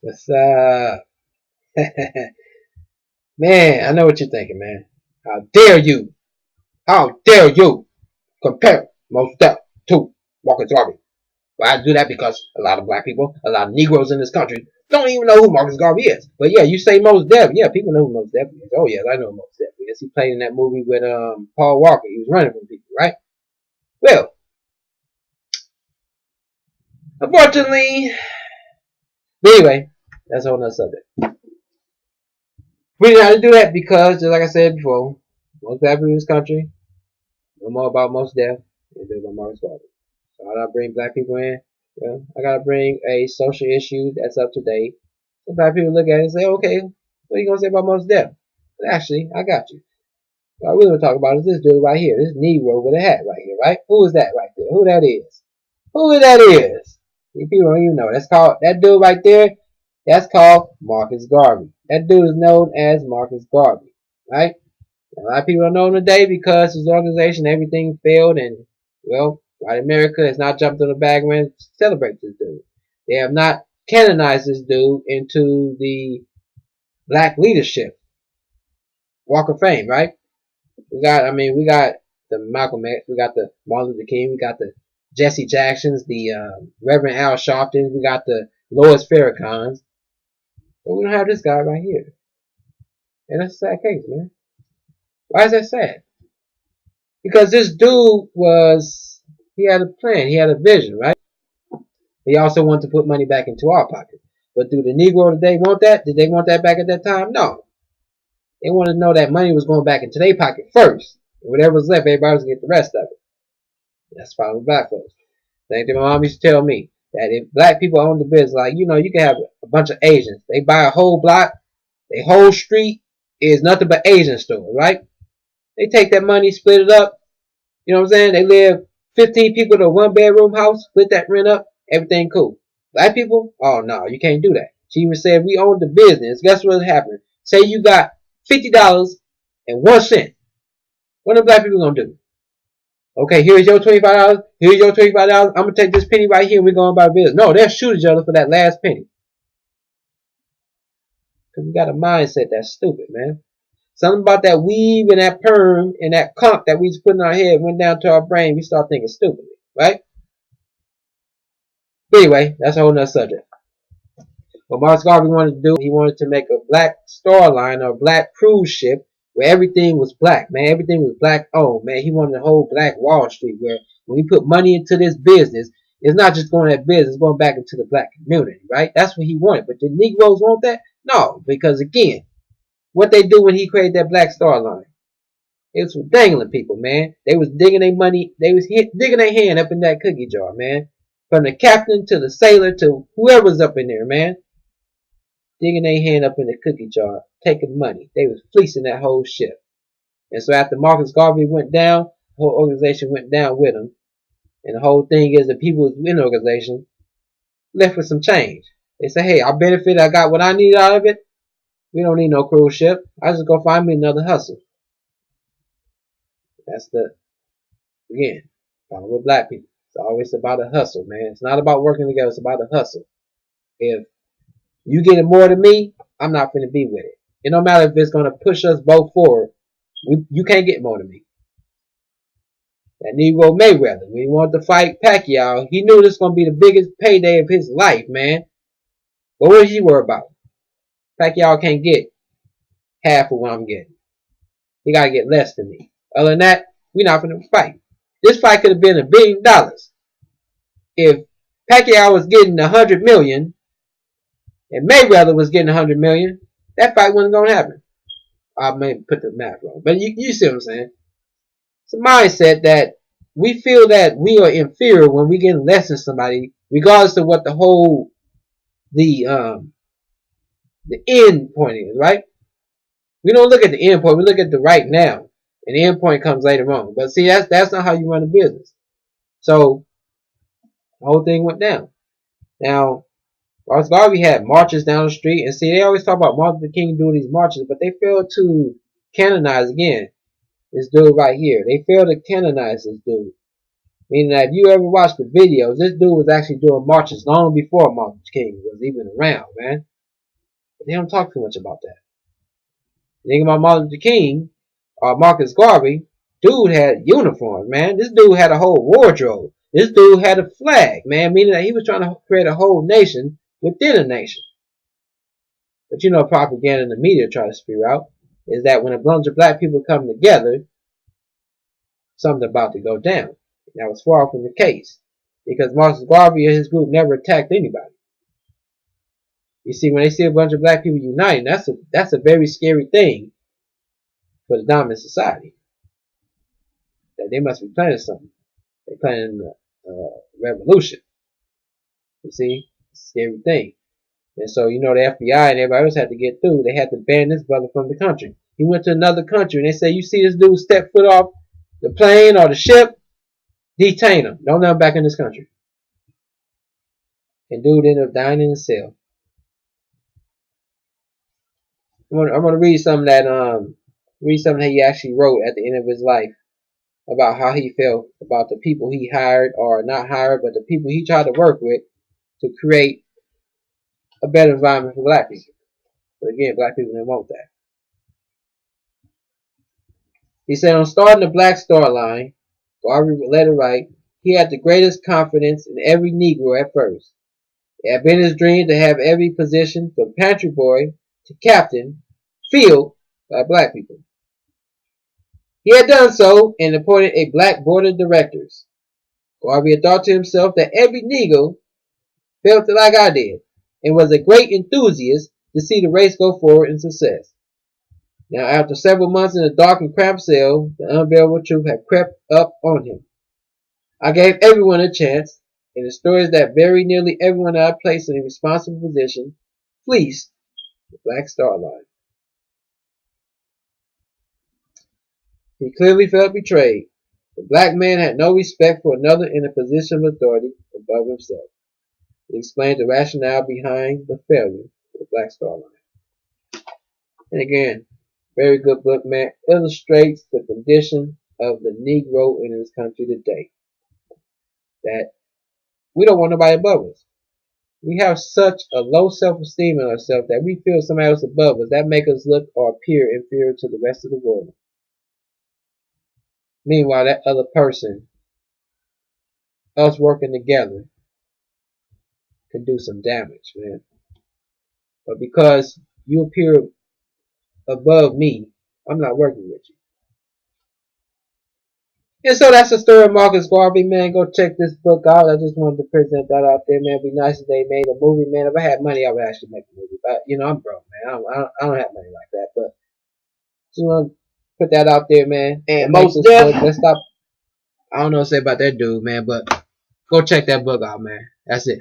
What's up? Man, I know what you're thinking, man. How dare you? How dare you compare most Def to Marcus Garvey? Well, I do that because a lot of black people, a lot of Negroes in this country don't even know who Marcus Garvey is. But yeah, you say Mos Def. Yeah, people know who Mos Def is. Oh yes, I know who Mos Def is. He played in that movie with Paul Walker. He was running from people, right? Well, unfortunately, but anyway, that's a whole nother subject. We didn't have to do that because, just like I said before, most black people in this country know more about Mos Def than they do about Marcus Garvey. So how do I bring black people in? Well, I gotta bring a social issue that's up to date. So black people look at it and say, okay, what are you gonna say about Mos Def? But actually, I got you. What I really want to talk about is this dude right here, this Negro with a hat right here, right? Who is that right there? Who that is? Who that is? You people don't even know. That's called, that dude right there, that's called Marcus Garvey. That dude is known as Marcus Garvey, right? A lot of people don't know him today because his organization, everything failed, and, well, white America has not jumped on the bandwagon to celebrate this dude. They have not canonized this dude into the black leadership Walk of Fame, right? We got the Malcolm X, we got the Martin Luther King, we got the Jesse Jacksons, the Reverend Al Sharpton, we got the Louis Farrakhan's, but we don't have this guy right here. And that's a sad case, man. Why is that sad? Because this dude he had a plan, he had a vision, right? He also wanted to put money back into our pockets. But do the Negro today want that? Did they want that back at that time? No. They wanted to know that money was going back into their pocket first. And whatever was left, everybody was going to get the rest of it. That's the problem with black folks. Same thing my mom used to tell me. That if black people own the business, like, you can have a bunch of Asians. They buy a whole block, a whole street is nothing but Asian stores, right? They take that money, split it up. You know what I'm saying? They live 15 people in a one-bedroom house, split that rent up, everything cool. Black people? Oh, no, you can't do that. She even said, we own the business. Guess what happened? Say you got $50.01. What are black people going to do? Okay, here's your $25. Here's your $25. I'm going to take this penny right here and we're going to buy business. No, they'll shoot each other for that last penny. Because we got a mindset that's stupid, man. Something about that weave and that perm and that conch that we just put in our head went down to our brain. We start thinking stupidly, right? But anyway, that's a whole nother subject. What Marcus Garvey wanted to do, he wanted to make a black star line or a black cruise ship where everything was black, man. Everything was black owned, man. He wanted a whole black Wall Street where when we put money into this business, it's not just going to that business, it's going back into the black community, right? That's what he wanted. But the Negroes want that? No, because again, what they do when he created that black star line, it was for dangling people, man. They was digging their money, they was digging their hand up in that cookie jar, man. From the captain to the sailor to whoever's up in there, man. Digging their hand up in the cookie jar, taking money. They was fleecing that whole ship. And so after Marcus Garvey went down, the whole organization went down with him. And the whole thing is the people in the organization left with some change. They say, hey, I benefited, I got what I need out of it. We don't need no cruise ship. I just go find me another hustle. That's again, problem with black people. It's always about a hustle, man. It's not about working together, it's about a hustle. If you getting more than me, I'm not going to be with it. It don't matter if it's going to push us both forward. You can't get more than me. That Negro Mayweather, when he wanted to fight Pacquiao, he knew this was going to be the biggest payday of his life, man. But what is he worried about? Pacquiao can't get half of what I'm getting. He got to get less than me. Other than that, we're not going to fight. This fight could have been $1 billion. If Pacquiao was getting $100 million and Mayweather was getting $100 million, that fight wasn't going to happen. I may put the math wrong, but you see what I'm saying? It's a mindset that we feel that we are inferior when we get less than somebody, regardless of what the end point is, right? We don't look at the end point, we look at the right now. And the end point comes later on. But see, that's not how you run a business. So the whole thing went down. Now, Marcus Garvey had marches down the street, and see, they always talk about Martin Luther King doing these marches, but they failed to canonize again this dude right here. They failed to canonize this dude. Meaning that if you ever watch the videos, this dude was actually doing marches long before Martin Luther King was even around, man. They don't talk too much about that. Think about Martin Luther King or Marcus Garvey. Dude had uniforms, man. This dude had a whole wardrobe. This dude had a flag, man, meaning that he was trying to create a whole nation within a nation. But you know, propaganda and the media try to spew out is that when a bunch of black people come together, something's about to go down. That was far from the case because Marcus Garvey and his group never attacked anybody. You see, when they see a bunch of black people uniting, that's a very scary thing for the dominant society. That they must be planning something. They're planning a revolution. You see, it's a scary thing. And so, you know, the FBI and everybody else had to get through. They had to ban this brother from the country. He went to another country and they say, you see this dude step foot off the plane or the ship, detain him. Don't let him back in this country. And dude ended up dying in a cell. I'm gonna read something that he actually wrote at the end of his life about how he felt about the people he hired or not hired, but the people he tried to work with to create a better environment for black people. But again, black people didn't want that. He said, on starting the Black Star Line, Garvey would let it write, he had the greatest confidence in every Negro at first. It had been his dream to have every position from pantry boy to captain filled by black people. He had done so and appointed a black board of directors. Garvey had thought to himself that every Negro felt like I did and was a great enthusiast to see the race go forward in success. Now, after several months in a dark and cramped cell, the unbearable truth had crept up on him. I gave everyone a chance, and the story is that very nearly everyone that I placed in a responsible position fleeced the Black Star Line. He clearly felt betrayed. The black man had no respect for another in a position of authority above himself. He explained the rationale behind the failure of the Black Star Line. And again, very good book, man. Illustrates the condition of the Negro in this country today. That we don't want nobody above us. We have such a low self-esteem in ourselves that we feel somebody else above us. That makes us look or appear inferior to the rest of the world. Meanwhile, that other person, us working together, can do some damage, man. But because you appear above me, I'm not working with you. And so that's the story of Marcus Garvey, man. Go check this book out. I just wanted to present that out there, man. It'd be nice if they made a movie, man. If I had money, I would actually make a movie. But, you know, I'm broke, man. I don't have money like that. But just want to put that out there, man. And most definitely, let's stop. I don't know what to say about that dude, man. But go check that book out, man. That's it.